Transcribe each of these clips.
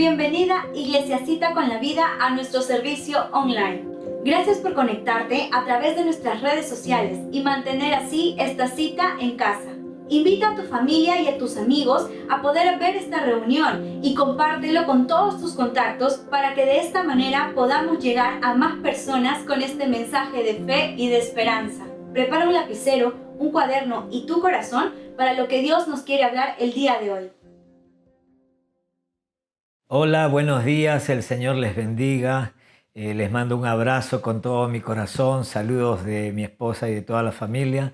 Bienvenida Iglesia Cita con la Vida a nuestro servicio online. Gracias por conectarte a través de nuestras redes sociales y mantener así esta cita en casa. Invita a tu familia y a tus amigos a poder ver esta reunión y compártelo con todos tus contactos para que de esta manera podamos llegar a más personas con este mensaje de fe y de esperanza. Prepara un lapicero, un cuaderno y tu corazón para lo que Dios nos quiere hablar el día de hoy. Hola, buenos días, el Señor les bendiga. Les mando un abrazo con todo mi corazón, saludos de mi esposa y de toda la familia.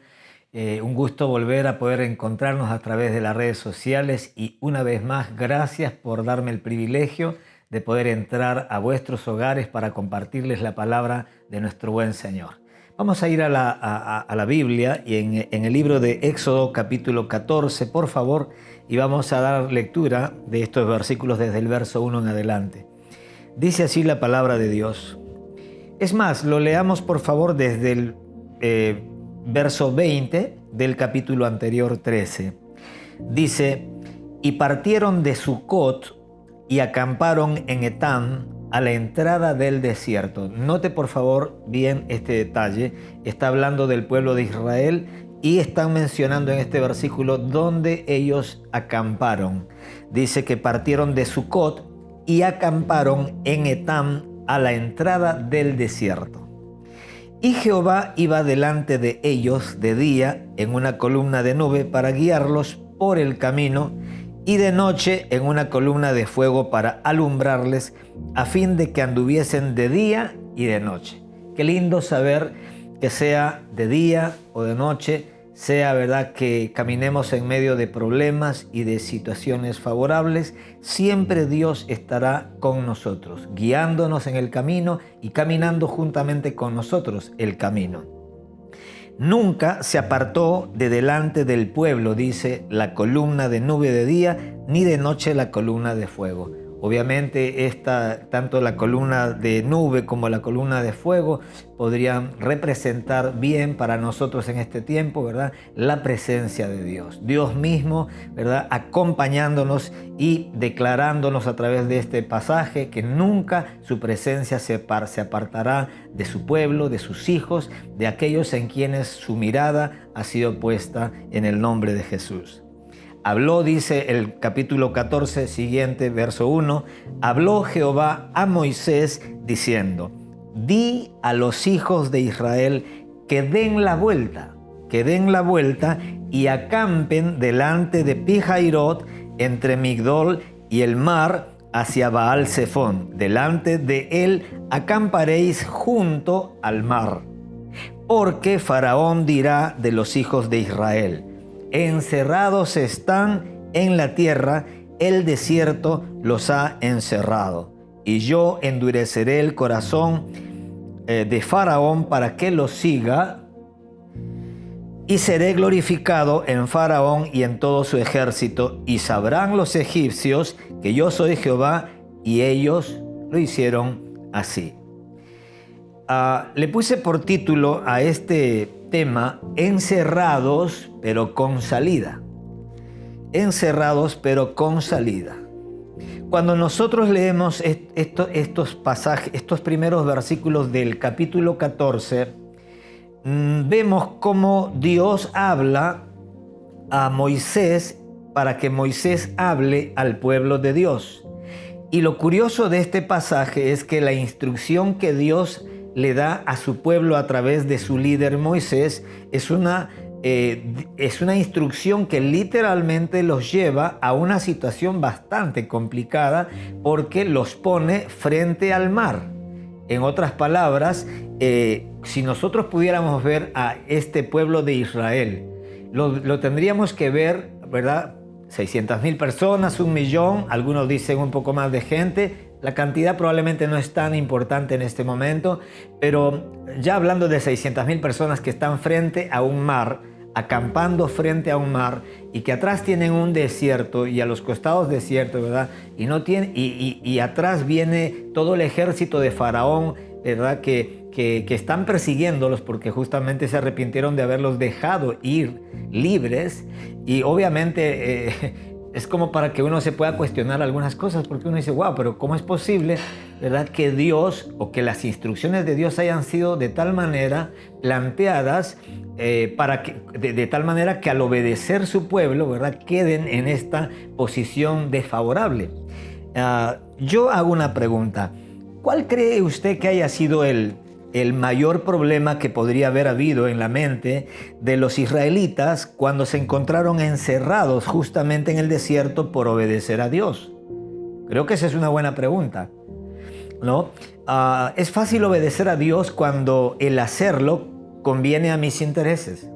Un gusto volver a poder encontrarnos a través de las redes sociales y una vez más, gracias por darme el privilegio de poder entrar a vuestros hogares para compartirles la palabra de nuestro buen Señor. Vamos a ir a la Biblia y en el libro de Éxodo capítulo 14, por favor, y vamos a dar lectura de estos versículos desde el verso 1 en adelante. Dice así la palabra de Dios. Es más, lo leamos por favor desde el verso 20 del capítulo anterior 13. Dice, y partieron de Sucot y acamparon en Etam, a la entrada del desierto. Note por favor bien este detalle. Está hablando del pueblo de Israel y están mencionando en este versículo dónde ellos acamparon. Dice que partieron de Sucot y acamparon en Etam a la entrada del desierto. Y Jehová iba delante de ellos de día en una columna de nube para guiarlos por el camino, y de noche en una columna de fuego para alumbrarles, a fin de que anduviesen de día y de noche. Qué lindo saber que sea de día o de noche, sea verdad que caminemos en medio de problemas y de situaciones favorables, siempre Dios estará con nosotros, guiándonos en el camino y caminando juntamente con nosotros el camino. Nunca se apartó de delante del pueblo, dice, la columna de nube de día, ni de noche la columna de fuego. Obviamente tanto la columna de nube como la columna de fuego podrían representar bien para nosotros en este tiempo, ¿verdad? La presencia de Dios. Dios mismo, ¿verdad? Acompañándonos y declarándonos a través de este pasaje que nunca su presencia se apartará de su pueblo, de sus hijos, de aquellos en quienes su mirada ha sido puesta en el nombre de Jesús. Habló, dice el capítulo 14, siguiente, verso 1, habló Jehová a Moisés diciendo, di a los hijos de Israel que den la vuelta y acampen delante de Pi-Hairot, entre Migdol y el mar, hacia Baal-Zephón. Delante de él acamparéis junto al mar. Porque Faraón dirá de los hijos de Israel, encerrados están en la tierra, el desierto los ha encerrado. Y yo endureceré el corazón de Faraón para que los siga, y seré glorificado en Faraón y en todo su ejército, y sabrán los egipcios que yo soy Jehová, y ellos lo hicieron así. Le puse por título a este tema, encerrados pero con salida. Encerrados pero con salida. Cuando nosotros leemos estos pasajes, estos primeros versículos del capítulo 14, vemos cómo Dios habla a Moisés para que Moisés hable al pueblo de Dios. Y lo curioso de este pasaje es que la instrucción que Dios le da a su pueblo a través de su líder Moisés es una instrucción que literalmente los lleva a una situación bastante complicada porque los pone frente al mar. En otras palabras, si nosotros pudiéramos ver a este pueblo de Israel, lo tendríamos que ver, ¿verdad? 600,000 personas, 1,000,000, algunos dicen un poco más de gente. La cantidad probablemente no es tan importante en este momento, pero ya hablando de 600,000 personas que están frente a un mar, acampando frente a un mar, y que atrás tienen un desierto y a los costados desierto, ¿verdad? Y atrás viene todo el ejército de Faraón, ¿verdad? Que están persiguiéndolos porque justamente se arrepintieron de haberlos dejado ir libres, y obviamente es como para que uno se pueda cuestionar algunas cosas, porque uno dice, wow, pero ¿cómo es posible, verdad, que Dios o que las instrucciones de Dios hayan sido de tal manera planteadas de tal manera que al obedecer su pueblo, verdad, queden en esta posición desfavorable? Yo hago una pregunta. ¿Cuál cree usted que haya sido el mayor problema que podría haber habido en la mente de los israelitas cuando se encontraron encerrados justamente en el desierto por obedecer a Dios? Creo que esa es una buena pregunta, ¿no? Es fácil obedecer a Dios cuando el hacerlo conviene a mis intereses.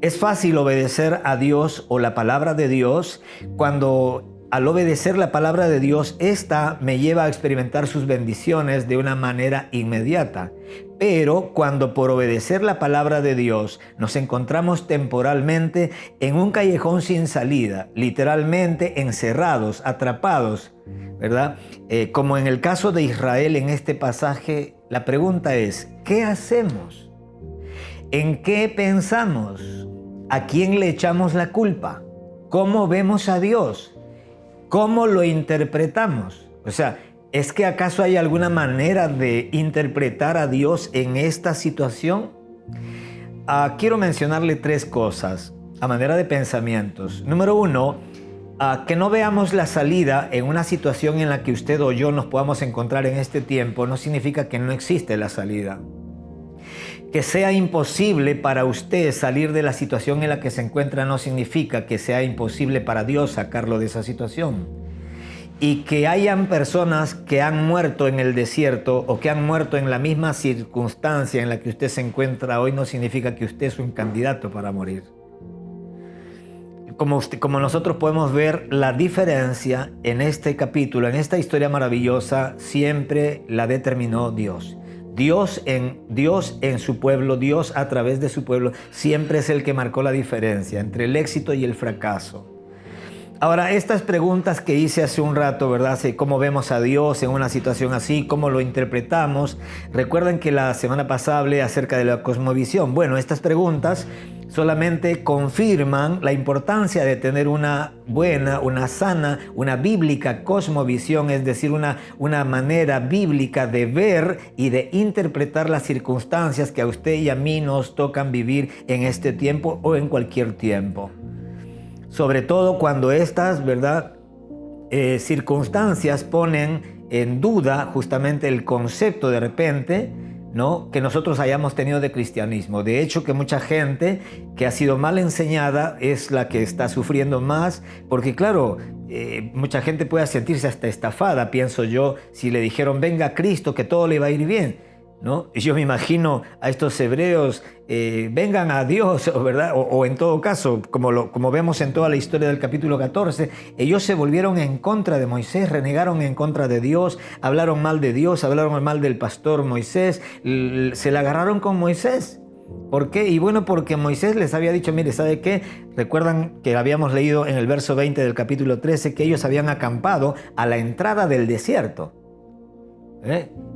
Es fácil obedecer a Dios o la palabra de Dios cuando al obedecer la palabra de Dios, esta me lleva a experimentar sus bendiciones de una manera inmediata. Pero cuando por obedecer la palabra de Dios nos encontramos temporalmente en un callejón sin salida, literalmente encerrados, atrapados, ¿verdad? Como en el caso de Israel en este pasaje, la pregunta es, ¿qué hacemos? ¿En qué pensamos? ¿A quién le echamos la culpa? ¿Cómo vemos a Dios? ¿Cómo lo interpretamos? O sea, ¿es que acaso hay alguna manera de interpretar a Dios en esta situación? Quiero mencionarle 3 cosas a manera de pensamientos. Número 1, que no veamos la salida en una situación en la que usted o yo nos podamos encontrar en este tiempo no significa que no existe la salida. Que sea imposible para usted salir de la situación en la que se encuentra no significa que sea imposible para Dios sacarlo de esa situación. Y que hayan personas que han muerto en el desierto o que han muerto en la misma circunstancia en la que usted se encuentra hoy no significa que usted es un candidato para morir. Como nosotros podemos ver, la diferencia en este capítulo, en esta historia maravillosa, siempre la determinó Dios. Dios en su pueblo, Dios a través de su pueblo, siempre es el que marcó la diferencia entre el éxito y el fracaso. Ahora, estas preguntas que hice hace un rato, ¿verdad? ¿Cómo vemos a Dios en una situación así? ¿Cómo lo interpretamos? Recuerden que la semana pasada hablé acerca de la cosmovisión. Bueno, estas preguntas solamente confirman la importancia de tener una buena, una sana, una bíblica cosmovisión, es decir, una manera bíblica de ver y de interpretar las circunstancias que a usted y a mí nos tocan vivir en este tiempo o en cualquier tiempo. Sobre todo cuando estas, ¿verdad?, circunstancias ponen en duda justamente el concepto de repente, ¿no?, que nosotros hayamos tenido de cristianismo. De hecho, que mucha gente que ha sido mal enseñada es la que está sufriendo más, porque claro, mucha gente puede sentirse hasta estafada, pienso yo, si le dijeron venga a Cristo que todo le va a ir bien, ¿no? Y yo me imagino a estos hebreos, vengan a Dios, ¿verdad? O en todo caso, como vemos en toda la historia del capítulo 14, ellos se volvieron en contra de Moisés, renegaron en contra de Dios, hablaron mal de Dios, hablaron mal del pastor Moisés, se la agarraron con Moisés. ¿Por qué? Y bueno, porque Moisés les había dicho, mire, ¿sabe qué? Recuerdan que habíamos leído en el verso 20 del capítulo 13 que ellos habían acampado a la entrada del desierto.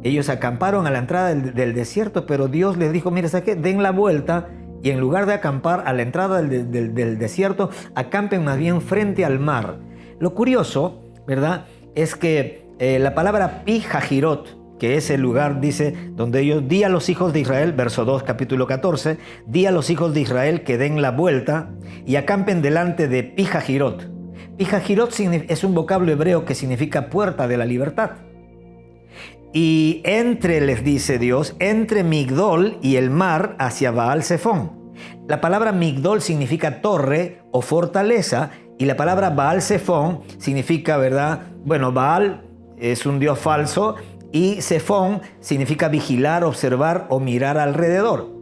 Ellos acamparon a la entrada del desierto, pero Dios les dijo, mire, ¿sabes qué? Den la vuelta y en lugar de acampar a la entrada del desierto, acampen más bien frente al mar. Lo curioso, ¿verdad?, es que la palabra Pi-Hahirot, que es el lugar, dice, donde ellos, di a los hijos de Israel, verso 2, capítulo 14, di a los hijos de Israel que den la vuelta y acampen delante de Pi-Hahirot. Pi-Hahirot es un vocablo hebreo que significa puerta de la libertad. Y les dice Dios, entre Migdol y el mar hacia Baal Zephón. La palabra Migdol significa torre o fortaleza y la palabra Baal Zephón significa, ¿verdad? Bueno, Baal es un dios falso y Zephón significa vigilar, observar o mirar alrededor.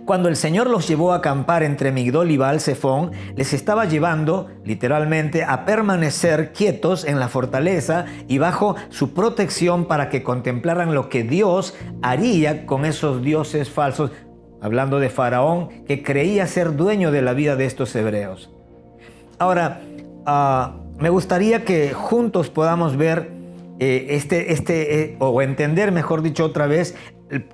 Cuando el Señor los llevó a acampar entre Migdol y Baal Zephón, les estaba llevando, literalmente, a permanecer quietos en la fortaleza y bajo su protección para que contemplaran lo que Dios haría con esos dioses falsos, hablando de Faraón, que creía ser dueño de la vida de estos hebreos. Ahora, me gustaría que juntos podamos ver o entender, mejor dicho otra vez,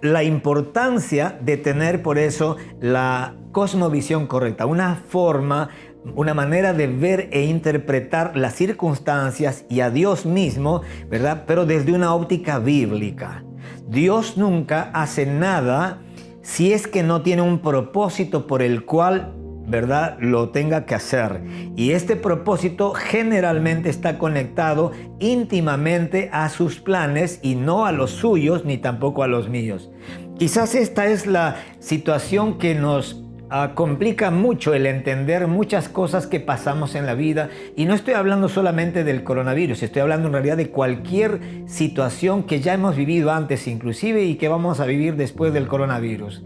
la importancia de tener por eso la cosmovisión correcta, una forma una manera de ver e interpretar las circunstancias y a Dios mismo, ¿verdad? Pero desde una óptica bíblica. Dios nunca hace nada si es que no tiene un propósito por el cual, ¿verdad?, lo tenga que hacer. Y este propósito generalmente está conectado íntimamente a sus planes y no a los suyos ni tampoco a los míos. Quizás esta es la situación que nos complica mucho el entender muchas cosas que pasamos en la vida, y no estoy hablando solamente del coronavirus, estoy hablando en realidad de cualquier situación que ya hemos vivido antes inclusive y que vamos a vivir después del coronavirus.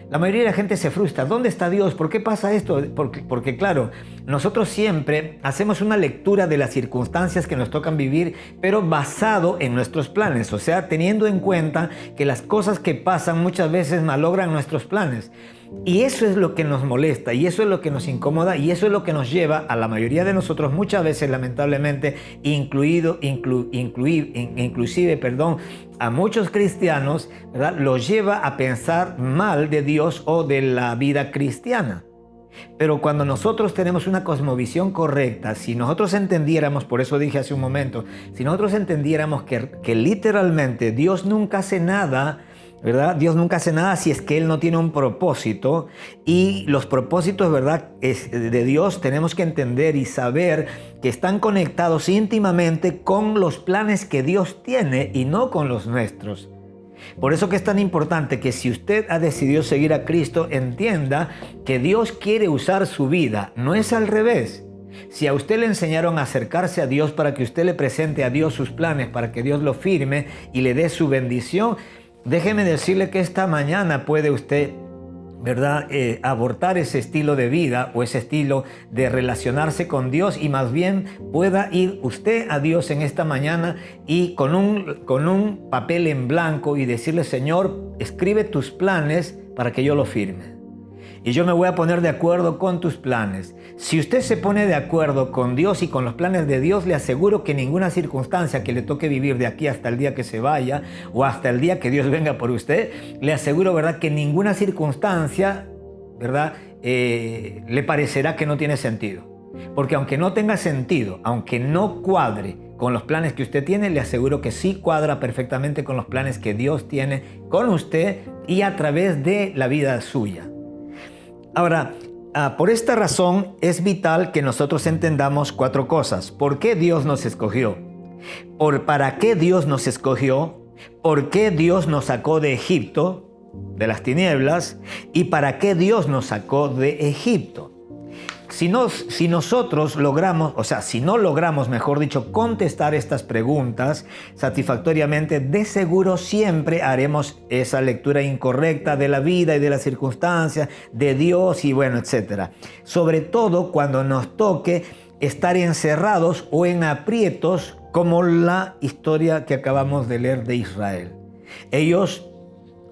La mayoría de la gente se frustra. ¿Dónde está Dios? ¿Por qué pasa esto? Porque claro, nosotros siempre hacemos una lectura de las circunstancias que nos tocan vivir, pero basado en nuestros planes. O sea, teniendo en cuenta que las cosas que pasan muchas veces malogran nuestros planes. Y eso es lo que nos molesta, y eso es lo que nos incomoda, y eso es lo que nos lleva a la mayoría de nosotros, muchas veces lamentablemente, inclusive, a muchos cristianos, ¿verdad?, los lleva a pensar mal de Dios o de la vida cristiana. Pero cuando nosotros tenemos una cosmovisión correcta, si nosotros entendiéramos, por eso dije hace un momento, si nosotros entendiéramos que literalmente Dios nunca hace nada, ¿verdad? Dios nunca hace nada si es que Él no tiene un propósito, y los propósitos, ¿verdad?, de Dios tenemos que entender y saber que están conectados íntimamente con los planes que Dios tiene y no con los nuestros. Por eso que es tan importante que si usted ha decidido seguir a Cristo, entienda que Dios quiere usar su vida, no es al revés. Si a usted le enseñaron a acercarse a Dios para que usted le presente a Dios sus planes, para que Dios lo firme y le dé su bendición, déjeme decirle que esta mañana puede usted, ¿verdad?, abortar ese estilo de vida o ese estilo de relacionarse con Dios, y más bien pueda ir usted a Dios en esta mañana y con un papel en blanco y decirle: Señor, escribe tus planes para que yo lo firme. Y yo me voy a poner de acuerdo con tus planes. Si usted se pone de acuerdo con Dios y con los planes de Dios, le aseguro que ninguna circunstancia que le toque vivir de aquí hasta el día que se vaya o hasta el día que Dios venga por usted, le aseguro, ¿verdad?, que ninguna circunstancia, ¿verdad?, le parecerá que no tiene sentido. Porque aunque no tenga sentido, aunque no cuadre con los planes que usted tiene, le aseguro que sí cuadra perfectamente con los planes que Dios tiene con usted y a través de la vida suya. Ahora, por esta razón es vital que nosotros entendamos 4 cosas. ¿Por qué Dios nos escogió? ¿Para qué Dios nos escogió? ¿Por qué Dios nos sacó de Egipto, de las tinieblas? ¿Y para qué Dios nos sacó de Egipto? Si nosotros logramos, si no logramos, mejor dicho, contestar estas preguntas satisfactoriamente, de seguro siempre haremos esa lectura incorrecta de la vida y de las circunstancias, de Dios y bueno, etcétera. Sobre todo cuando nos toque estar encerrados o en aprietos, como la historia que acabamos de leer de Israel. Ellos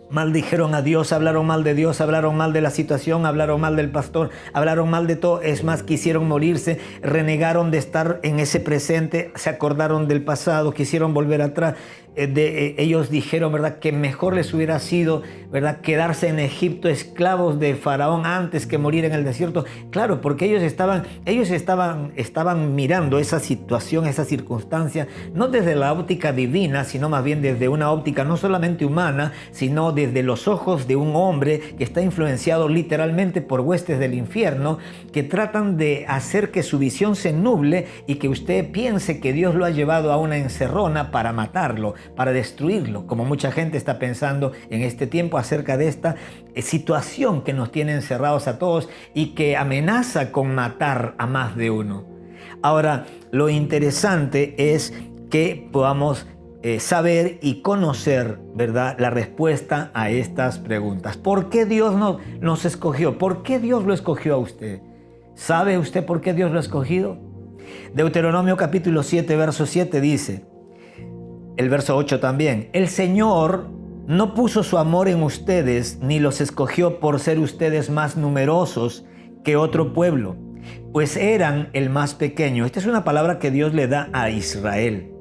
maldijeron a Dios, hablaron mal de Dios, hablaron mal de la situación, hablaron mal del pastor, hablaron mal de todo. Es más, quisieron morirse, renegaron de estar en ese presente, se acordaron del pasado, quisieron volver atrás. Ellos dijeron, ¿verdad?, que mejor les hubiera sido, ¿verdad?, quedarse en Egipto esclavos de Faraón antes que morir en el desierto. Claro, porque ellos estaban mirando esa situación, esa circunstancia, no desde la óptica divina, sino más bien desde una óptica no solamente humana, sino desde los ojos de un hombre que está influenciado literalmente por huestes del infierno, que tratan de hacer que su visión se nuble y que usted piense que Dios lo ha llevado a una encerrona para matarlo, para destruirlo, como mucha gente está pensando en este tiempo acerca de esta situación que nos tiene encerrados a todos y que amenaza con matar a más de uno. Ahora, lo interesante es que podamos saber y conocer, ¿verdad?, la respuesta a estas preguntas. ¿Por qué Dios nos escogió? ¿Por qué Dios lo escogió a usted? ¿Sabe usted por qué Dios lo ha escogido? Deuteronomio capítulo 7, verso 7 dice, el verso 8 también: el Señor no puso su amor en ustedes, ni los escogió por ser ustedes más numerosos que otro pueblo, pues eran el más pequeño. Esta es una palabra que Dios le da a Israel.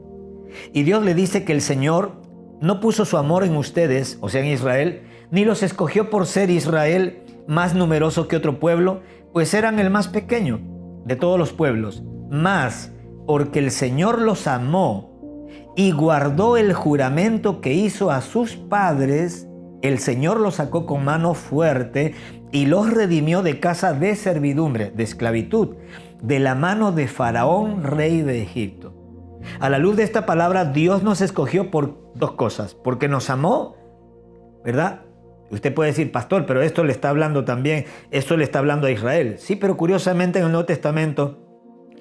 Y Dios le dice que el Señor no puso su amor en ustedes, o sea, en Israel, ni los escogió por ser Israel, más numeroso que otro pueblo, pues eran el más pequeño de todos los pueblos. Mas, porque el Señor los amó y guardó el juramento que hizo a sus padres, el Señor los sacó con mano fuerte y los redimió de casa de servidumbre, de esclavitud, de la mano de Faraón, rey de Egipto. A la luz de esta palabra, Dios nos escogió por dos cosas. Porque nos amó, ¿verdad? Usted puede decir, pastor, pero esto le está hablando también, esto le está hablando a Israel. Sí, pero curiosamente en el Nuevo Testamento,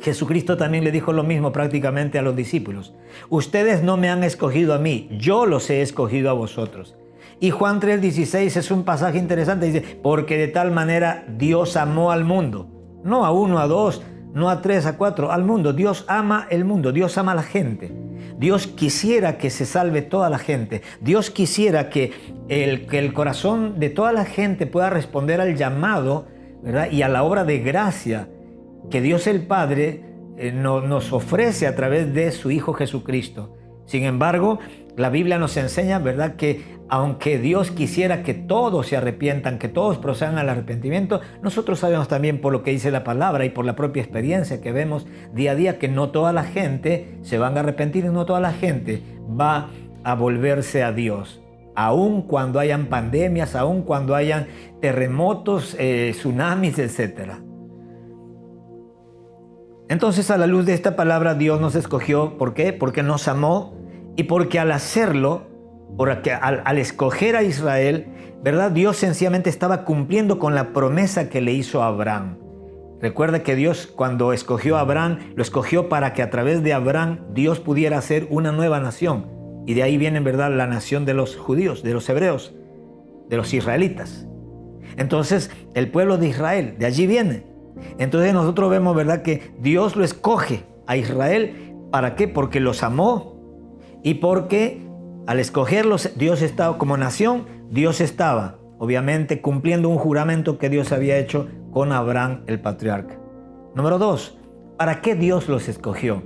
Jesucristo también le dijo lo mismo prácticamente a los discípulos. Ustedes no me han escogido a mí, yo los he escogido a vosotros. Y Juan 3:16 es un pasaje interesante, dice, porque de tal manera Dios amó al mundo. No a uno, a dos, no a tres, a cuatro, al mundo. Dios ama el mundo, Dios ama a la gente. Dios quisiera que se salve toda la gente. Dios quisiera que el corazón de toda la gente pueda responder al llamado, ¿verdad? Y a la obra de gracia que Dios el Padre nos ofrece a través de su Hijo Jesucristo. Sin embargo, la Biblia nos enseña, ¿verdad?, que aunque Dios quisiera que todos se arrepientan, que todos procedan al arrepentimiento, nosotros sabemos también por lo que dice la palabra y por la propia experiencia que vemos día a día que no toda la gente se van a arrepentir y no toda la gente va a volverse a Dios. Aun cuando hayan pandemias, aun cuando hayan terremotos, tsunamis, etc. Entonces, a la luz de esta palabra, Dios nos escogió. ¿Por qué? Porque nos amó y porque al hacerlo, porque al escoger a Israel, ¿verdad? Dios sencillamente estaba cumpliendo con la promesa que le hizo a Abraham. Recuerda que Dios, cuando escogió a Abraham, lo escogió para que a través de Abraham Dios pudiera hacer una nueva nación. Y de ahí viene, ¿verdad?, la nación de los judíos, de los hebreos, de los israelitas. Entonces, el pueblo de Israel, de allí viene. Entonces nosotros vemos, ¿verdad?, que Dios lo escoge a Israel. ¿Para qué? Porque los amó y porque al escogerlos, Dios estaba como nación, Dios estaba obviamente cumpliendo un juramento que Dios había hecho con Abraham, el patriarca. Número 2, ¿para qué Dios los escogió?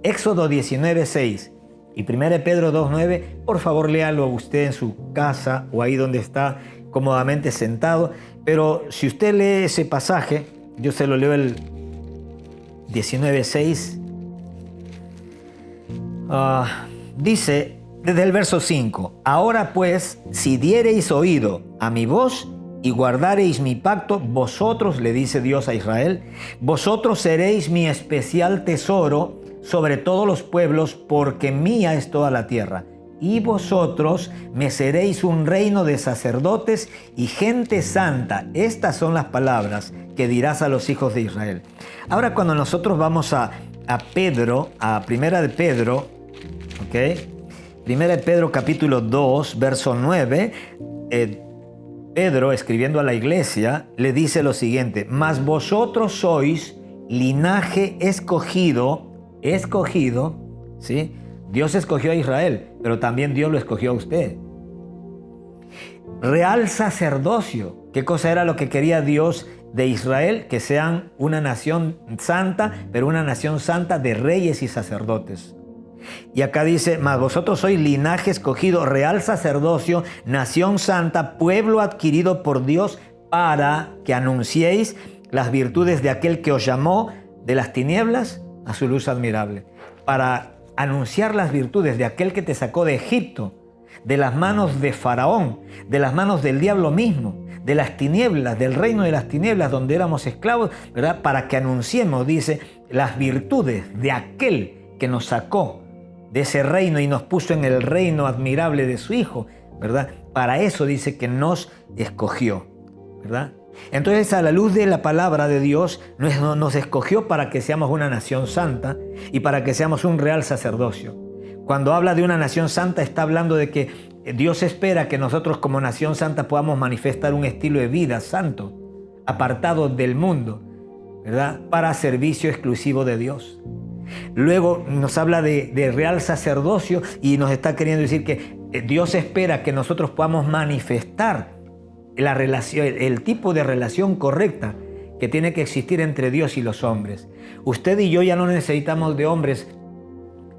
Éxodo 19:6 y 1 Pedro 2:9, por favor léalo usted en su casa o ahí donde está cómodamente sentado. Pero si usted lee ese pasaje, yo se lo leo el 19:6. Dice desde el verso 5, ahora pues, si diereis oído a mi voz y guardareis mi pacto, vosotros, le dice Dios a Israel, vosotros seréis mi especial tesoro sobre todos los pueblos, porque mía es toda la tierra. Y vosotros me seréis un reino de sacerdotes y gente santa. Estas son las palabras que dirás a los hijos de Israel. Ahora, cuando nosotros vamos a Pedro, a Primera de Pedro, ¿ok? Primera de Pedro capítulo 2, verso 9, Pedro, escribiendo a la iglesia, le dice lo siguiente, mas vosotros sois linaje escogido, ¿sí? Dios escogió a Israel, pero también Dios lo escogió a usted. Real sacerdocio. ¿Qué cosa era lo que quería Dios de Israel? Que sean una nación santa, pero una nación santa de reyes y sacerdotes. Y acá dice, mas vosotros sois linaje escogido, real sacerdocio, nación santa, pueblo adquirido por Dios, para que anunciéis las virtudes de aquel que os llamó de las tinieblas a su luz admirable. Para anunciar las virtudes de aquel que te sacó de Egipto, de las manos de Faraón, de las manos del diablo mismo, de las tinieblas, del reino de las tinieblas donde éramos esclavos, ¿verdad? Para que anunciemos, dice, las virtudes de aquel que nos sacó de ese reino y nos puso en el reino admirable de su Hijo, ¿verdad? Para eso dice que nos escogió, ¿verdad? Entonces, a la luz de la palabra de Dios, nos escogió para que seamos una nación santa y para que seamos un real sacerdocio. Cuando habla de una nación santa, está hablando de que Dios espera que nosotros como nación santa podamos manifestar un estilo de vida santo, apartado del mundo, ¿verdad? Para servicio exclusivo de Dios. Luego nos habla de real sacerdocio y nos está queriendo decir que Dios espera que nosotros podamos manifestar la relación, el tipo de relación correcta que tiene que existir entre Dios y los hombres. Usted y yo ya no necesitamos de hombres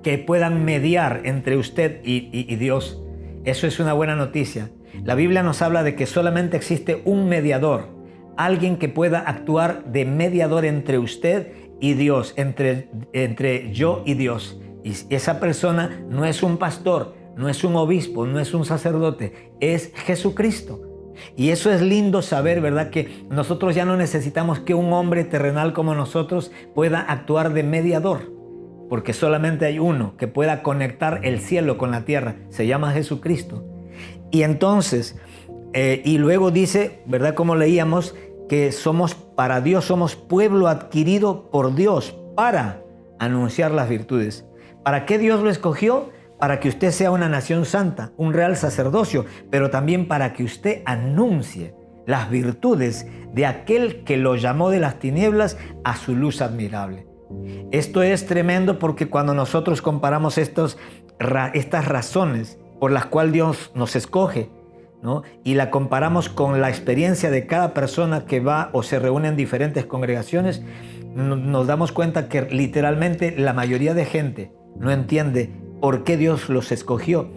que puedan mediar entre usted y Dios. Eso es una buena noticia. La Biblia nos habla de que solamente existe un mediador alguien que pueda actuar de mediador entre usted y Dios, entre yo y Dios. Y esa persona no es un pastor, no es un obispo, no es un sacerdote, es Jesucristo. Y eso es lindo saber, ¿verdad? Que nosotros ya no necesitamos que un hombre terrenal como nosotros pueda actuar de mediador, porque solamente hay uno que pueda conectar el cielo con la tierra, se llama Jesucristo. Y entonces, y luego dice, ¿verdad? Como leíamos, que somos para Dios, somos pueblo adquirido por Dios para anunciar las virtudes. ¿Para qué Dios lo escogió? Para que usted sea una nación santa, un real sacerdocio, pero también para que usted anuncie las virtudes de aquel que lo llamó de las tinieblas a su luz admirable. Esto es tremendo porque cuando nosotros comparamos estas razones por las cuales Dios nos escoge, ¿no? Y la comparamos con la experiencia de cada persona que va o se reúne en diferentes congregaciones, nos damos cuenta que literalmente la mayoría de gente no entiende por qué Dios los escogió.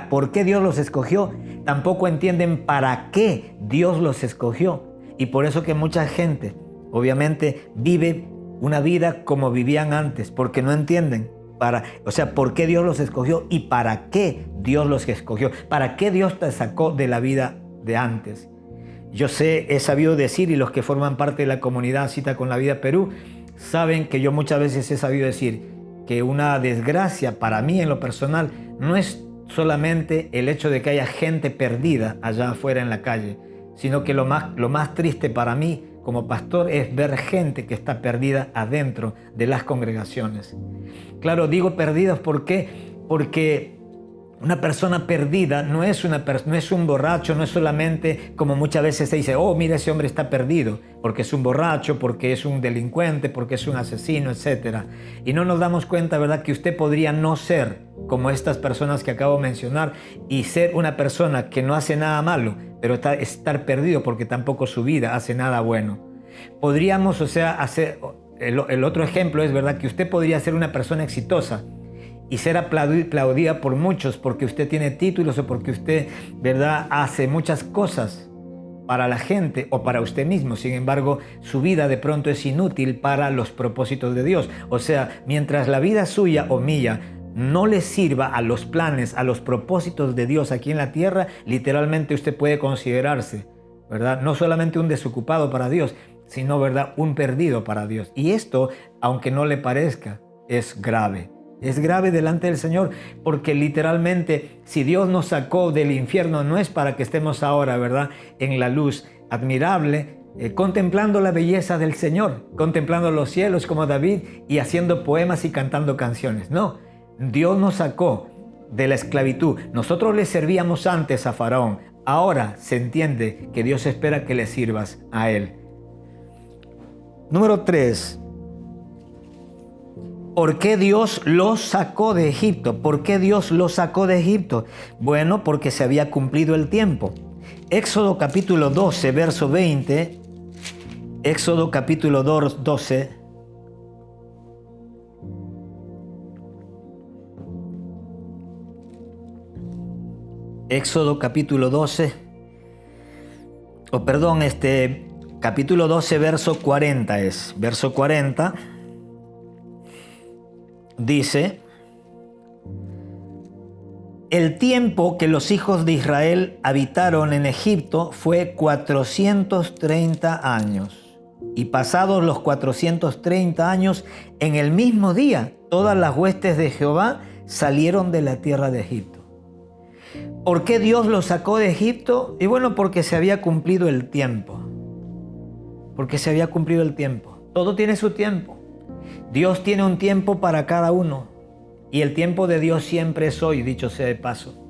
¿Por qué Dios los escogió? Tampoco entienden para qué Dios los escogió. Y por eso que mucha gente, obviamente, vive una vida como vivían antes, porque no entienden por qué Dios los escogió y para qué Dios los escogió. ¿Para qué Dios te sacó de la vida de antes? Yo he sabido decir, y los que forman parte de la comunidad Cita con la Vida Perú, saben que yo muchas veces he sabido decir que una desgracia para mí en lo personal no es solamente el hecho de que haya gente perdida allá afuera en la calle, sino que lo más triste para mí como pastor es ver gente que está perdida adentro de las congregaciones. Claro, digo perdidos, ¿por qué? Porque una persona perdida no es un borracho, no es solamente como muchas veces se dice, oh, mira, ese hombre está perdido, porque es un borracho, porque es un delincuente, porque es un asesino, etc. Y no nos damos cuenta, ¿verdad?, que usted podría no ser como estas personas que acabo de mencionar y ser una persona que no hace nada malo, pero estar perdido porque tampoco su vida hace nada bueno. Podríamos, hacer el otro ejemplo es, ¿verdad?, que usted podría ser una persona exitosa y ser aplaudida por muchos porque usted tiene títulos o porque usted, ¿verdad?, hace muchas cosas para la gente o para usted mismo. Sin embargo, su vida de pronto es inútil para los propósitos de Dios. O sea, mientras la vida suya o mía no le sirva a los planes, a los propósitos de Dios aquí en la tierra, literalmente usted puede considerarse, ¿verdad?, no solamente un desocupado para Dios, sino, ¿verdad?, un perdido para Dios. Y esto, aunque no le parezca, es grave. Es grave delante del Señor, porque literalmente si Dios nos sacó del infierno no es para que estemos ahora, ¿verdad?, en la luz admirable, contemplando la belleza del Señor, contemplando los cielos como David y haciendo poemas y cantando canciones. No, Dios nos sacó de la esclavitud. Nosotros le servíamos antes a Faraón. Ahora se entiende que Dios espera que le sirvas a Él. Número 3. ¿Por qué Dios los sacó de Egipto? ¿Por qué Dios los sacó de Egipto? Bueno, porque se había cumplido el tiempo. Éxodo capítulo 12, verso 20. Éxodo capítulo 12. Éxodo capítulo 12. Capítulo 12, verso 40 es. Verso 40. Dice, el tiempo que los hijos de Israel habitaron en Egipto fue 430 años. Y pasados los 430 años, en el mismo día, todas las huestes de Jehová salieron de la tierra de Egipto. ¿Por qué Dios los sacó de Egipto? Y bueno, porque se había cumplido el tiempo. Porque se había cumplido el tiempo. Todo tiene su tiempo. Dios tiene un tiempo para cada uno y el tiempo de Dios siempre es hoy, dicho sea de paso.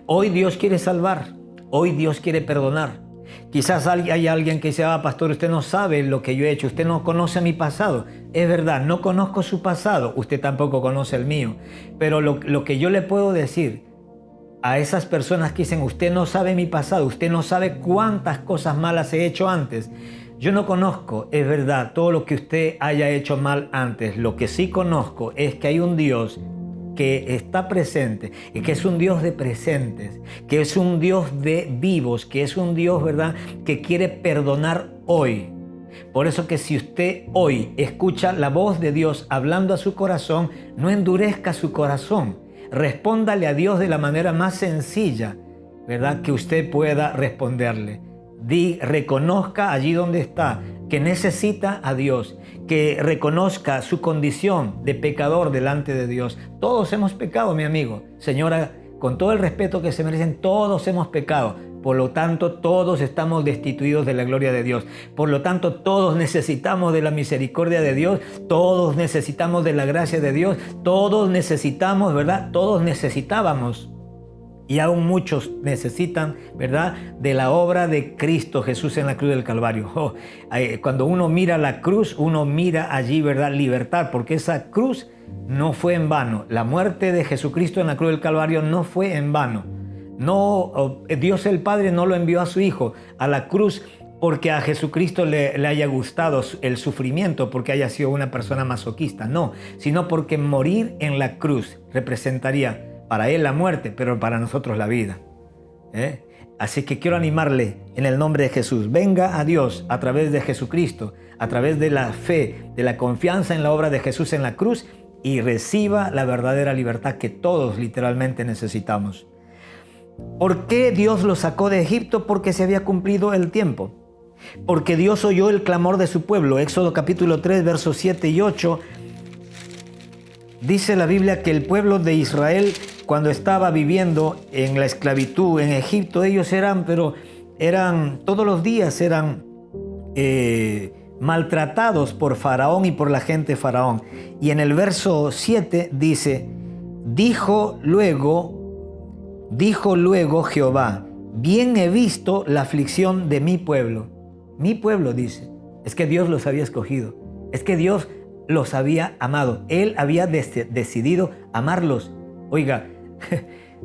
Hoy Dios quiere salvar, hoy Dios quiere perdonar. Quizás hay alguien que dice, pastor, usted no sabe lo que yo he hecho, usted no conoce mi pasado. Es verdad, no conozco su pasado, usted tampoco conoce el mío. Pero lo que yo le puedo decir a esas personas que dicen, usted no sabe mi pasado, usted no sabe cuántas cosas malas he hecho antes. Yo no conozco, es verdad, todo lo que usted haya hecho mal antes. Lo que sí conozco es que hay un Dios que está presente y que es un Dios de presentes, que es un Dios de vivos, que es un Dios, ¿verdad?, que quiere perdonar hoy. Por eso que si usted hoy escucha la voz de Dios hablando a su corazón, no endurezca su corazón. Respóndale a Dios de la manera más sencilla, ¿verdad?, que usted pueda responderle. Reconozca allí donde está que necesita a Dios, que reconozca su condición de pecador delante de Dios. Todos hemos pecado, mi amigo. Señora, con todo el respeto que se merecen, todos hemos pecado. Por lo tanto, todos estamos destituidos de la gloria de Dios. Por lo tanto, todos necesitamos de la misericordia de Dios. Todos necesitamos de la gracia de Dios. Todos necesitamos, ¿verdad? Todos necesitábamos. Y aún muchos necesitan, ¿verdad?, de la obra de Cristo Jesús en la cruz del Calvario. Cuando uno mira la cruz, uno mira allí, ¿verdad?, libertad, porque esa cruz no fue en vano. La muerte de Jesucristo en la cruz del Calvario no fue en vano. No, Dios el Padre no lo envió a su Hijo a la cruz porque a Jesucristo le haya gustado el sufrimiento, porque haya sido una persona masoquista. No, sino porque morir en la cruz representaría para Él la muerte, pero para nosotros la vida. Así que quiero animarle en el nombre de Jesús. Venga a Dios a través de Jesucristo, a través de la fe, de la confianza en la obra de Jesús en la cruz, y reciba la verdadera libertad que todos literalmente necesitamos. ¿Por qué Dios los sacó de Egipto? Porque se había cumplido el tiempo. Porque Dios oyó el clamor de su pueblo. Éxodo capítulo 3, versos 7 y 8. Dice la Biblia que el pueblo de Israel, cuando estaba viviendo en la esclavitud en Egipto, ellos todos los días eran maltratados por Faraón y por la gente de Faraón. Y en el verso 7 dice, dijo luego Jehová, bien he visto la aflicción de mi pueblo. Mi pueblo, dice. Es que Dios los había escogido. Es que Dios los había amado. Él había decidido amarlos. Oiga,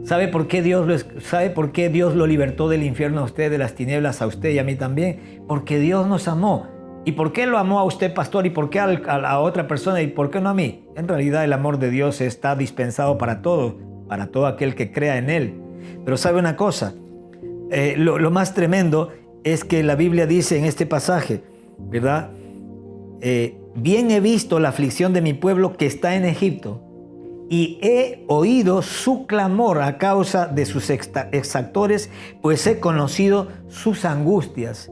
¿sabe por qué Dios lo libertó del infierno a usted, de las tinieblas a usted y a mí también? Porque Dios nos amó. ¿Y por qué lo amó a usted, pastor? ¿Y por qué a la otra persona? ¿Y por qué no a mí? En realidad el amor de Dios está dispensado para todo aquel que crea en Él. Pero ¿sabe una cosa? Lo más tremendo es que la Biblia dice en este pasaje, ¿verdad? Bien he visto la aflicción de mi pueblo que está en Egipto, y he oído su clamor a causa de sus exactores, pues he conocido sus angustias.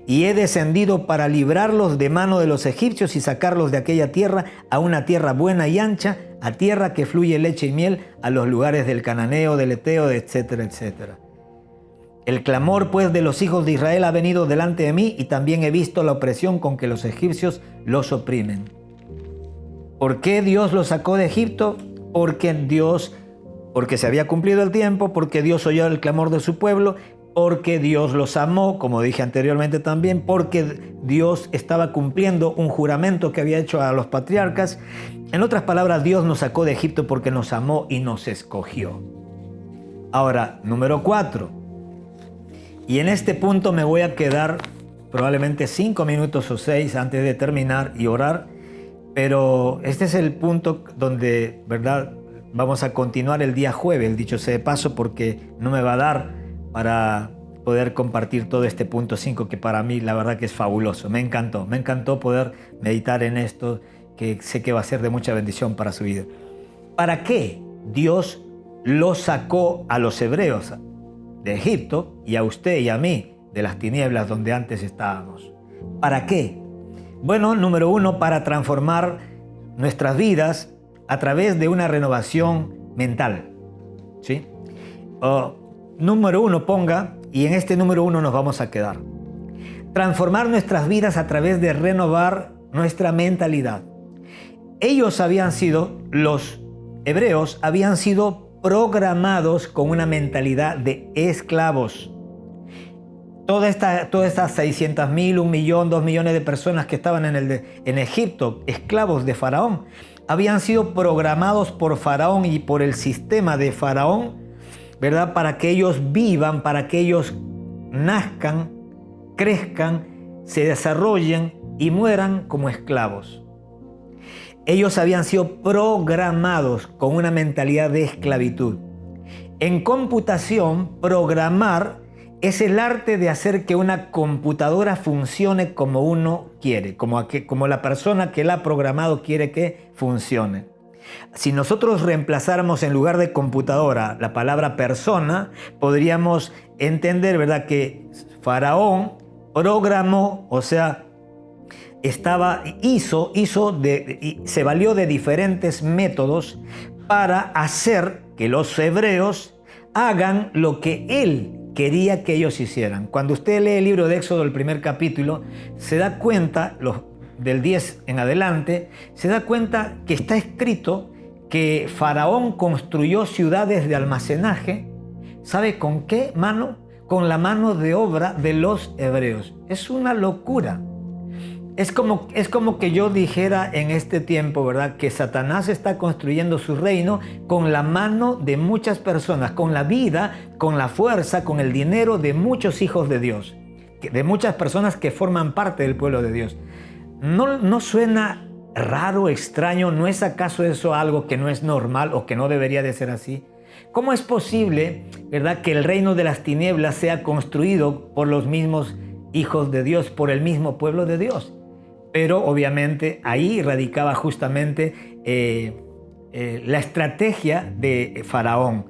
Y he descendido para librarlos de mano de los egipcios y sacarlos de aquella tierra a una tierra buena y ancha, a tierra que fluye leche y miel, a los lugares del cananeo, del eteo, etcétera, etcétera. El clamor, pues, de los hijos de Israel ha venido delante de mí, y también he visto la opresión con que los egipcios los oprimen. ¿Por qué Dios los sacó de Egipto? Porque se había cumplido el tiempo, porque Dios oyó el clamor de su pueblo, porque Dios los amó, como dije anteriormente también, porque Dios estaba cumpliendo un juramento que había hecho a los patriarcas. En otras palabras, Dios nos sacó de Egipto porque nos amó y nos escogió. Ahora, número 4. Y en este punto me voy a quedar probablemente 5 minutos o 6 antes de terminar y orar. Pero este es el punto donde, ¿verdad?, vamos a continuar el día jueves, dicho sea de paso, porque no me va a dar para poder compartir todo este punto 5, que para mí la verdad que es fabuloso. Me encantó poder meditar en esto, que sé que va a ser de mucha bendición para su vida. ¿Para qué Dios los sacó a los hebreos de Egipto y a usted y a mí de las tinieblas donde antes estábamos? ¿Para qué? Bueno, número 1, para transformar nuestras vidas a través de una renovación mental, ¿sí? Número 1 ponga, y en este número 1 nos vamos a quedar. Transformar nuestras vidas a través de renovar nuestra mentalidad. Los hebreos habían sido programados con una mentalidad de esclavos. Todas estas 600,000, 1 millón, 2 millones de personas que estaban en Egipto, esclavos de Faraón, habían sido programados por Faraón y por el sistema de Faraón, ¿verdad?, para que ellos vivan, para que ellos nazcan, crezcan, se desarrollen y mueran como esclavos. Ellos habían sido programados con una mentalidad de esclavitud. En computación, programar es el arte de hacer que una computadora funcione como uno quiere, como la persona que la ha programado quiere que funcione. Si nosotros reemplazáramos en lugar de computadora la palabra persona, podríamos entender, ¿verdad?, que Faraón programó, o sea, se valió de diferentes métodos para hacer que los hebreos hagan lo que él quería que ellos hicieran. Cuando usted lee el libro de Éxodo, el primer capítulo, se da cuenta, del 10 en adelante, se da cuenta que está escrito que Faraón construyó ciudades de almacenaje. ¿Sabe con qué mano? Con la mano de obra de los hebreos. Es una locura. Es como que yo dijera en este tiempo, ¿verdad?, que Satanás está construyendo su reino con la mano de muchas personas, con la vida, con la fuerza, con el dinero de muchos hijos de Dios, de muchas personas que forman parte del pueblo de Dios. ¿No suena raro, extraño? ¿No es acaso eso algo que no es normal o que no debería de ser así? ¿Cómo es posible, verdad, que el reino de las tinieblas sea construido por los mismos hijos de Dios, por el mismo pueblo de Dios? Pero obviamente ahí radicaba justamente la estrategia de Faraón,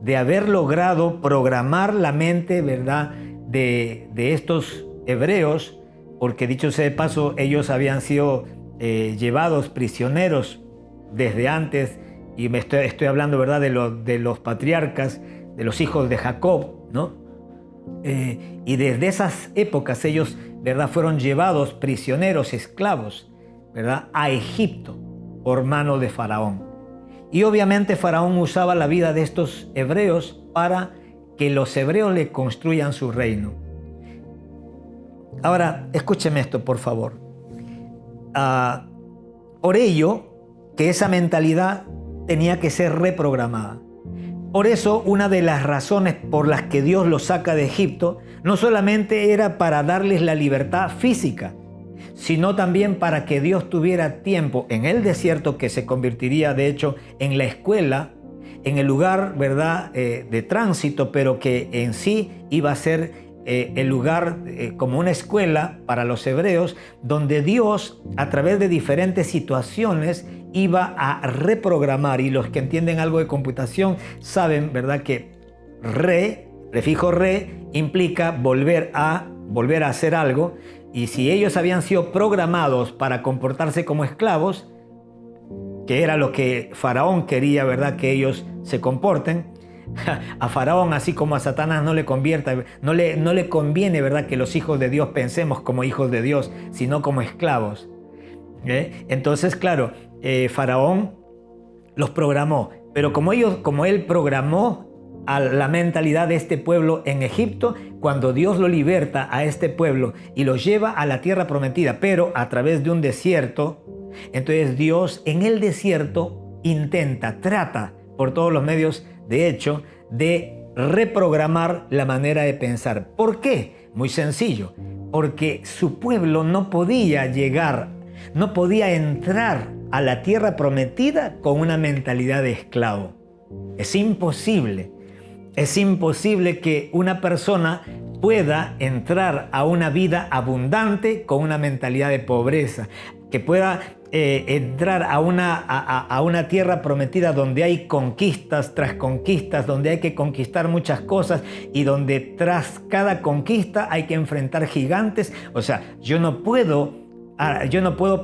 de haber logrado programar la mente, ¿verdad?, de estos hebreos, porque dicho sea de paso, ellos habían sido llevados prisioneros desde antes, y estoy hablando, ¿verdad?, de los patriarcas, de los hijos de Jacob, ¿no? Y desde esas épocas ellos, ¿verdad?, fueron llevados prisioneros, esclavos, ¿verdad?, a Egipto por mano de Faraón. Y obviamente Faraón usaba la vida de estos hebreos para que los hebreos le construyan su reino. Ahora, escúcheme esto, por favor. Por ello, que esa mentalidad tenía que ser reprogramada. Por eso, una de las razones por las que Dios los saca de Egipto no solamente era para darles la libertad física, sino también para que Dios tuviera tiempo en el desierto, que se convertiría de hecho en la escuela, en el lugar, ¿verdad?, de tránsito, pero que en sí iba a ser el lugar como una escuela para los hebreos, donde Dios, a través de diferentes situaciones, iba a reprogramar. Y los que entienden algo de computación saben, ¿verdad?, que prefijo implica volver a hacer algo. Y si ellos habían sido programados para comportarse como esclavos, que era lo que Faraón quería, ¿verdad?, que ellos se comporten, a Faraón, así como a Satanás, no le conviene, ¿verdad?, que los hijos de Dios pensemos como hijos de Dios, sino como esclavos. Entonces, claro, Faraón los programó, pero como él programó a la mentalidad de este pueblo en Egipto, cuando Dios lo liberta a este pueblo y los lleva a la tierra prometida, pero a través de un desierto, entonces Dios en el desierto trata por todos los medios, de hecho, de reprogramar la manera de pensar. ¿Por qué? Muy sencillo, porque su pueblo no podía entrar a la tierra prometida con una mentalidad de esclavo. Es imposible que una persona pueda entrar a una vida abundante con una mentalidad de pobreza, que pueda entrar a una tierra prometida donde hay conquistas tras conquistas, donde hay que conquistar muchas cosas y donde tras cada conquista hay que enfrentar gigantes. O sea, yo no puedo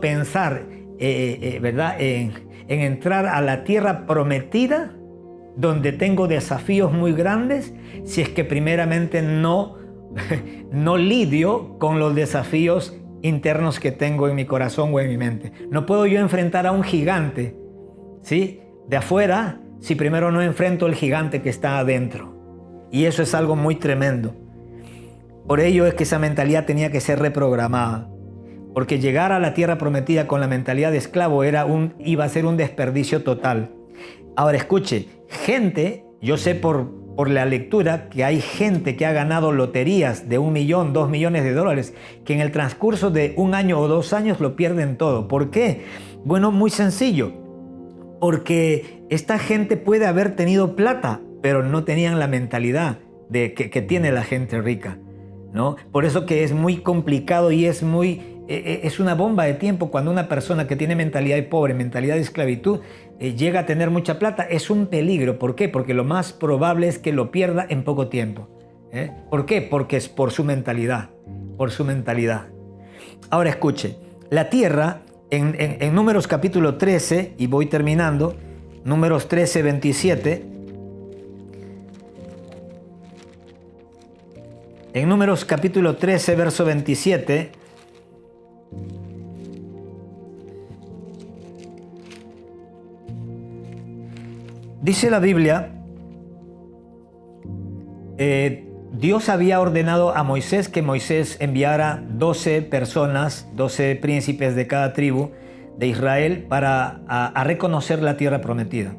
pensar, ¿verdad?, en entrar a la tierra prometida donde tengo desafíos muy grandes, si es que primeramente no lidio con los desafíos internos que tengo en mi corazón o en mi mente. No puedo yo enfrentar a un gigante, ¿sí?, de afuera, si primero no enfrento el gigante que está adentro. Y eso es algo muy tremendo. Por ello es que esa mentalidad tenía que ser reprogramada, porque llegar a la tierra prometida con la mentalidad de esclavo iba a ser un desperdicio total. Ahora escuche, yo sé por la lectura que hay gente que ha ganado loterías de $1 millón, $2 millones, que en el transcurso de 1 año o 2 años lo pierden todo. ¿Por qué? Bueno, muy sencillo, porque esta gente puede haber tenido plata, pero no tenían la mentalidad que tiene la gente rica, ¿no? Por eso que es muy complicado y es una bomba de tiempo cuando una persona que tiene mentalidad de pobre, mentalidad de esclavitud, llega a tener mucha plata. Es un peligro. ¿Por qué? Porque lo más probable es que lo pierda en poco tiempo. ¿Por qué? Porque es por su mentalidad. Por su mentalidad. Ahora escuche, la tierra en Números capítulo 13, y voy terminando, Números 13, 27. En Números capítulo 13, verso 27, dice la Biblia, Dios había ordenado a Moisés que Moisés enviara 12 personas, 12 príncipes de cada tribu de Israel para reconocer la tierra prometida.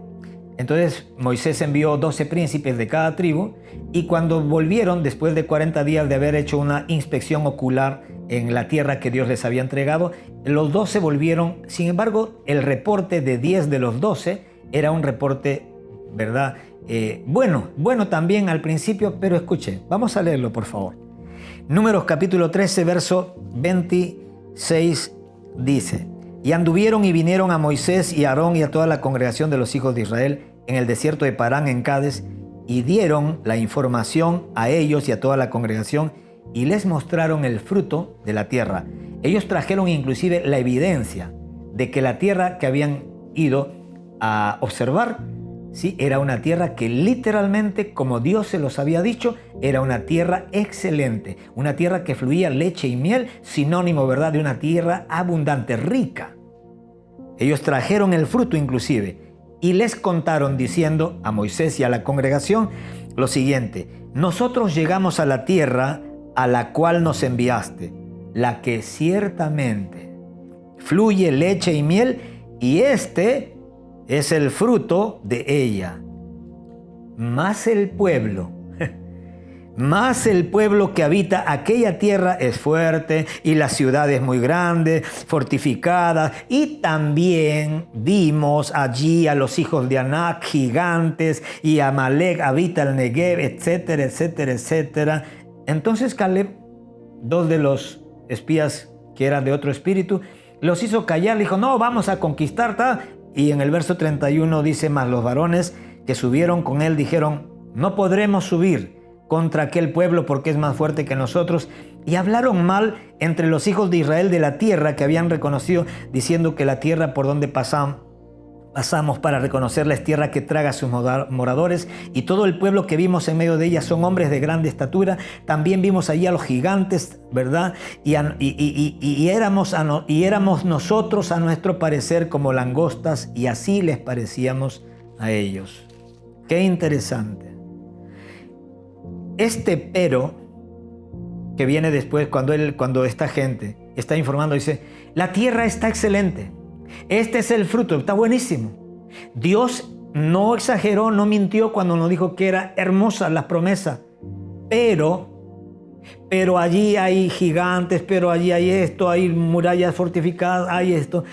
Entonces Moisés envió 12 príncipes de cada tribu, y cuando volvieron, después de 40 días de haber hecho una inspección ocular en la tierra que Dios les había entregado, los 12 volvieron. Sin embargo, el reporte de 10 de los 12 era un reporte, ¿verdad? Bueno también al principio, pero escuche, vamos a leerlo por favor. Números capítulo 13, verso 26 dice: Y anduvieron y vinieron a Moisés y a Aarón y a toda la congregación de los hijos de Israel en el desierto de Parán en Cades, y dieron la información a ellos y a toda la congregación, y les mostraron el fruto de la tierra. Ellos trajeron inclusive la evidencia de que la tierra que habían ido a observar, sí, era una tierra que literalmente, como Dios se los había dicho, era una tierra excelente, una tierra que fluía leche y miel, sinónimo, ¿verdad?, de una tierra abundante, rica. Ellos trajeron el fruto inclusive y les contaron diciendo a Moisés y a la congregación lo siguiente: nosotros llegamos a la tierra a la cual nos enviaste, la que ciertamente fluye leche y miel, y este es el fruto de ella. Más el pueblo que habita aquella tierra es fuerte, y la ciudad es muy grande, fortificada, y también vimos allí a los hijos de Anac, gigantes, y Amalek habita el Negev, etcétera, etcétera, etcétera. Entonces Caleb, dos de los espías que eran de otro espíritu, los hizo callar, le dijo: no, vamos a conquistar, ¿tá? Y en el verso 31 dice: mas los varones que subieron con él dijeron: no podremos subir contra aquel pueblo porque es más fuerte que nosotros. Y hablaron mal entre los hijos de Israel de la tierra que habían reconocido, diciendo que la tierra por donde pasamos para reconocerla es tierra que traga a sus moradores, y todo el pueblo que vimos en medio de ella son hombres de grande estatura. También vimos allí a los gigantes, ¿verdad? Y éramos nosotros a nuestro parecer como langostas, y así les parecíamos a ellos. Qué interesante. Este pero que viene después, cuando esta gente está informando, dice: la tierra está excelente, este es el fruto, está buenísimo. Dios no exageró, no mintió cuando nos dijo que era hermosa la promesa, pero allí hay gigantes, pero allí hay esto, hay murallas fortificadas, hay esto.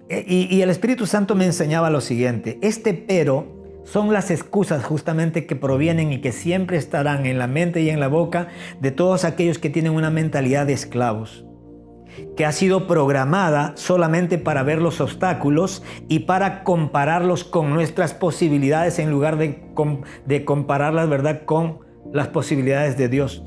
Y el Espíritu Santo me enseñaba lo siguiente: este pero son las excusas justamente que provienen y que siempre estarán en la mente y en la boca de todos aquellos que tienen una mentalidad de esclavos, que ha sido programada solamente para ver los obstáculos y para compararlos con nuestras posibilidades en lugar de compararlas, ¿verdad?, con las posibilidades de Dios.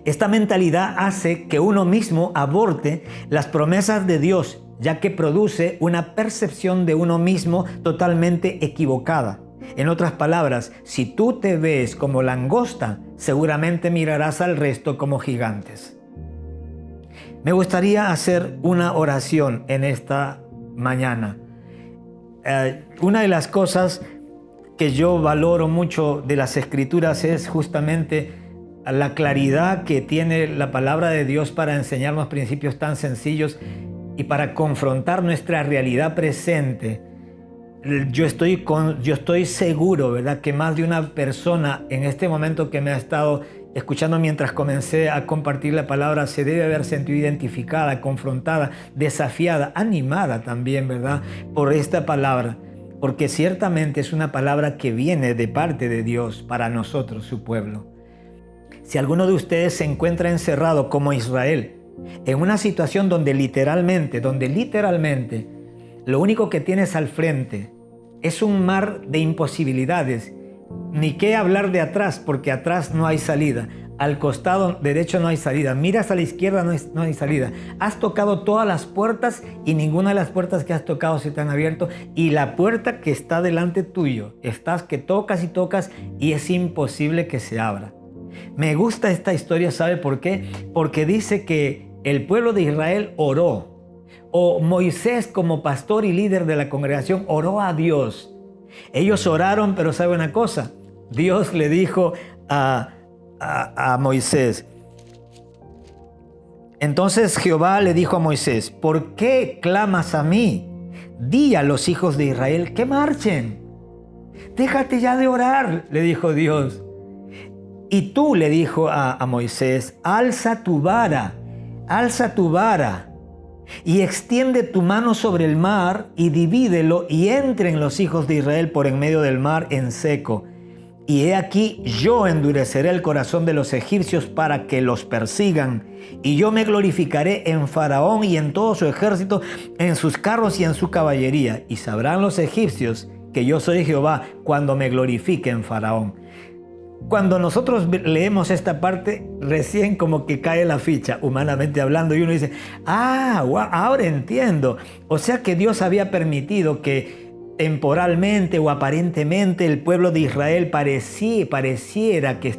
Esta mentalidad hace que uno mismo aborte las promesas de Dios, ya que produce una percepción de uno mismo totalmente equivocada. En otras palabras, si tú te ves como langosta, seguramente mirarás al resto como gigantes. Me gustaría hacer una oración en esta mañana. Una de las cosas que yo valoro mucho de las Escrituras es justamente la claridad que tiene la palabra de Dios para enseñarnos principios tan sencillos y para confrontar nuestra realidad presente. Yo estoy seguro, ¿verdad?, que más de una persona en este momento que me ha estado escuchando mientras comencé a compartir la palabra se debe haber sentido identificada, confrontada, desafiada, animada también, ¿verdad?, por esta palabra, porque ciertamente es una palabra que viene de parte de Dios para nosotros, su pueblo. Si alguno de ustedes se encuentra encerrado como Israel, en una situación donde literalmente, lo único que tienes al frente es un mar de imposibilidades, ni qué hablar de atrás, porque atrás no hay salida. Al costado derecho no hay salida. Miras a la izquierda, no hay salida. Has tocado todas las puertas y ninguna de las puertas que has tocado se te han abierto. Y la puerta que está delante tuyo, que tocas y tocas y es imposible que se abra. Me gusta esta historia, ¿sabe por qué? Porque dice que el pueblo de Israel oró. O Moisés, como pastor y líder de la congregación, oró a Dios. Ellos oraron, pero ¿sabe una cosa? Dios le dijo a Moisés. Entonces Jehová le dijo a Moisés: ¿por qué clamas a mí? Di a los hijos de Israel que marchen. Déjate ya de orar, le dijo Dios. Y tú, le dijo a Moisés, alza tu vara y extiende tu mano sobre el mar y divídelo y entren los hijos de Israel por en medio del mar en seco. Y he aquí, yo endureceré el corazón de los egipcios para que los persigan. Y yo me glorificaré en Faraón y en todo su ejército, en sus carros y en su caballería. Y sabrán los egipcios que yo soy Jehová cuando me glorifique en Faraón. Cuando nosotros leemos esta parte, recién como que cae la ficha, humanamente hablando, y uno dice, ahora entiendo. O sea que Dios había permitido que temporalmente o aparentemente el pueblo de Israel pareciera que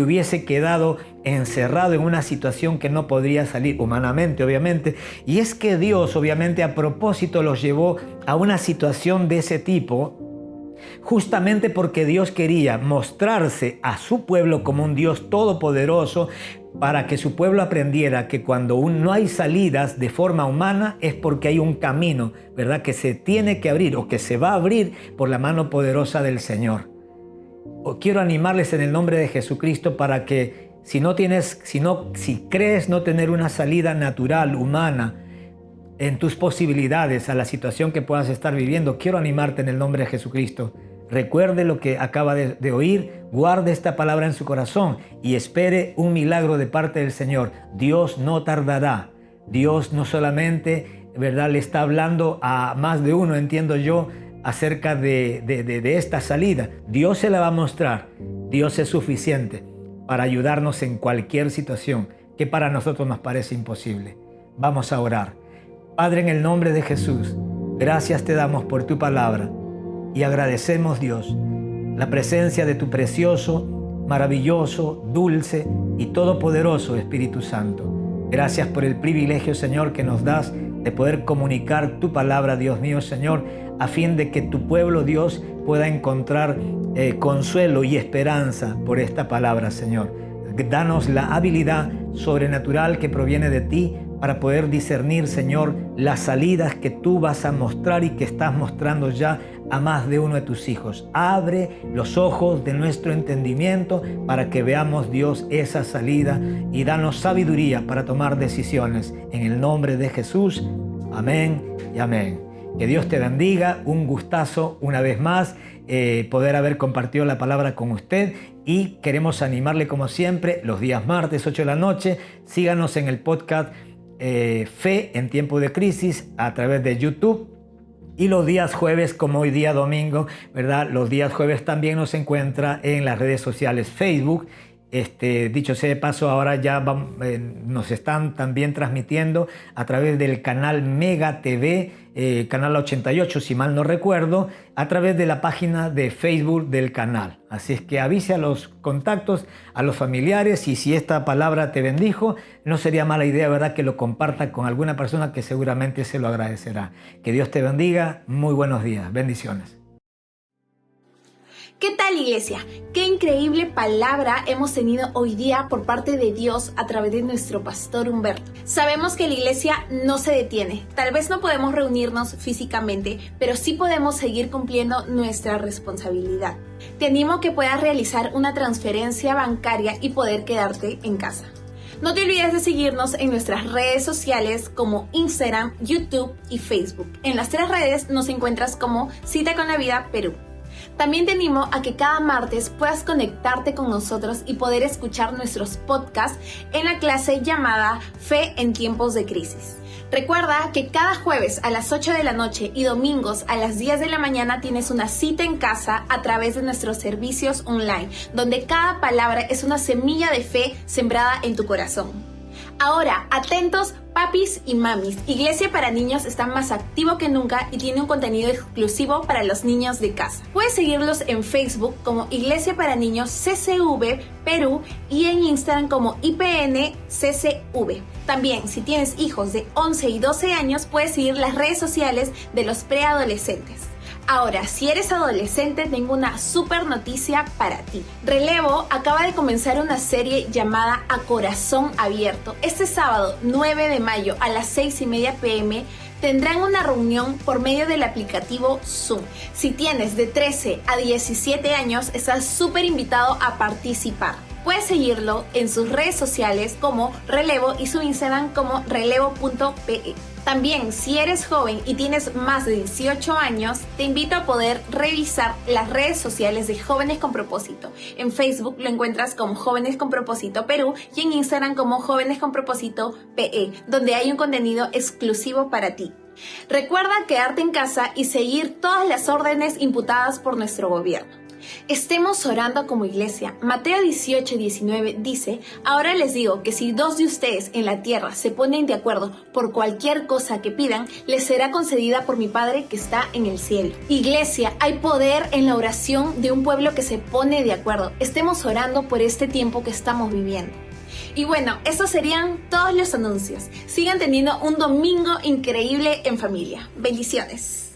hubiese quedado encerrado en una situación que no podría salir, humanamente obviamente. Y es que Dios obviamente a propósito los llevó a una situación de ese tipo, justamente porque Dios quería mostrarse a su pueblo como un Dios todopoderoso, para que su pueblo aprendiera que cuando no hay salidas de forma humana es porque hay un camino, ¿verdad?, que se tiene que abrir o que se va a abrir por la mano poderosa del Señor. Quiero animarles en el nombre de Jesucristo para que si crees no tener una salida natural, humana, en tus posibilidades a la situación que puedas estar viviendo, quiero animarte en el nombre de Jesucristo. Recuerde lo que acaba de oír, guarde esta palabra en su corazón y espere un milagro de parte del Señor. Dios no tardará. Dios no solamente, ¿verdad?, le está hablando a más de uno, entiendo yo, acerca de esta salida. Dios se la va a mostrar. Dios es suficiente para ayudarnos en cualquier situación que para nosotros nos parece imposible. Vamos a orar. Padre, en el nombre de Jesús, gracias te damos por tu palabra. Y agradecemos, Dios, la presencia de tu precioso, maravilloso, dulce y todopoderoso Espíritu Santo. Gracias por el privilegio, Señor, que nos das de poder comunicar tu palabra, Dios mío, Señor, a fin de que tu pueblo, Dios, pueda encontrar consuelo y esperanza por esta palabra, Señor. Danos la habilidad sobrenatural que proviene de ti para poder discernir, Señor, las salidas que tú vas a mostrar y que estás mostrando ya a más de uno de tus hijos. Abre los ojos de nuestro entendimiento para que veamos, Dios, esa salida y danos sabiduría para tomar decisiones. En el nombre de Jesús, amén y amén. Que Dios te bendiga. Un gustazo una vez más poder haber compartido la palabra con usted, y queremos animarle como siempre los días martes 8 de la noche. Síganos en el podcast Fe en Tiempo de Crisis a través de YouTube, y los días jueves, como hoy día domingo, ¿verdad?, los días jueves también nos encuentra en las redes sociales Facebook. Dicho sea de paso, ahora ya nos están también transmitiendo a través del canal Mega TV, canal 88 si mal no recuerdo, a través de la página de Facebook del canal. Así es que avise a los contactos, a los familiares, y si esta palabra te bendijo, no sería mala idea, ¿verdad?, que lo comparta con alguna persona que seguramente se lo agradecerá. Que Dios te bendiga. Muy buenos días. Bendiciones. ¿Qué tal, iglesia? Qué increíble palabra hemos tenido hoy día por parte de Dios a través de nuestro pastor Humberto. Sabemos que la iglesia no se detiene. Tal vez no podemos reunirnos físicamente, pero sí podemos seguir cumpliendo nuestra responsabilidad. Te animo a que puedas realizar una transferencia bancaria y poder quedarte en casa. No te olvides de seguirnos en nuestras redes sociales como Instagram, YouTube y Facebook. En las 3 redes nos encuentras como Cita con la Vida Perú. También te animo a que cada martes puedas conectarte con nosotros y poder escuchar nuestros podcasts en la clase llamada Fe en tiempos de crisis. Recuerda que cada jueves a las 8 de la noche y domingos a las 10 de la mañana tienes una cita en casa a través de nuestros servicios online, donde cada palabra es una semilla de fe sembrada en tu corazón. Ahora, atentos papis y mamis, Iglesia para Niños está más activo que nunca y tiene un contenido exclusivo para los niños de casa. Puedes seguirlos en Facebook como Iglesia para Niños CCV Perú y en Instagram como IPN CCV. También, si tienes hijos de 11 y 12 años, puedes seguir las redes sociales de los preadolescentes. Ahora, si eres adolescente, tengo una super noticia para ti. Relevo acaba de comenzar una serie llamada A Corazón Abierto. Este sábado 9 de mayo a las 6:30 p.m. tendrán una reunión por medio del aplicativo Zoom. Si tienes de 13 a 17 años, estás súper invitado a participar. Puedes seguirlo en sus redes sociales como Relevo y su Instagram como relevo.pe. También, si eres joven y tienes más de 18 años, te invito a poder revisar las redes sociales de Jóvenes con Propósito. En Facebook lo encuentras como Jóvenes con Propósito Perú y en Instagram como Jóvenes con Propósito PE, donde hay un contenido exclusivo para ti. Recuerda quedarte en casa y seguir todas las órdenes imputadas por nuestro gobierno. Estemos orando como iglesia. Mateo 18:19 dice: ahora les digo que si 2 de ustedes en la tierra se ponen de acuerdo por cualquier cosa que pidan, les será concedida por mi Padre que está en el cielo. Iglesia, hay poder en la oración de un pueblo que se pone de acuerdo. Estemos orando por este tiempo que estamos viviendo. Y bueno, esos serían todos los anuncios. Sigan teniendo un domingo increíble en familia. Bendiciones.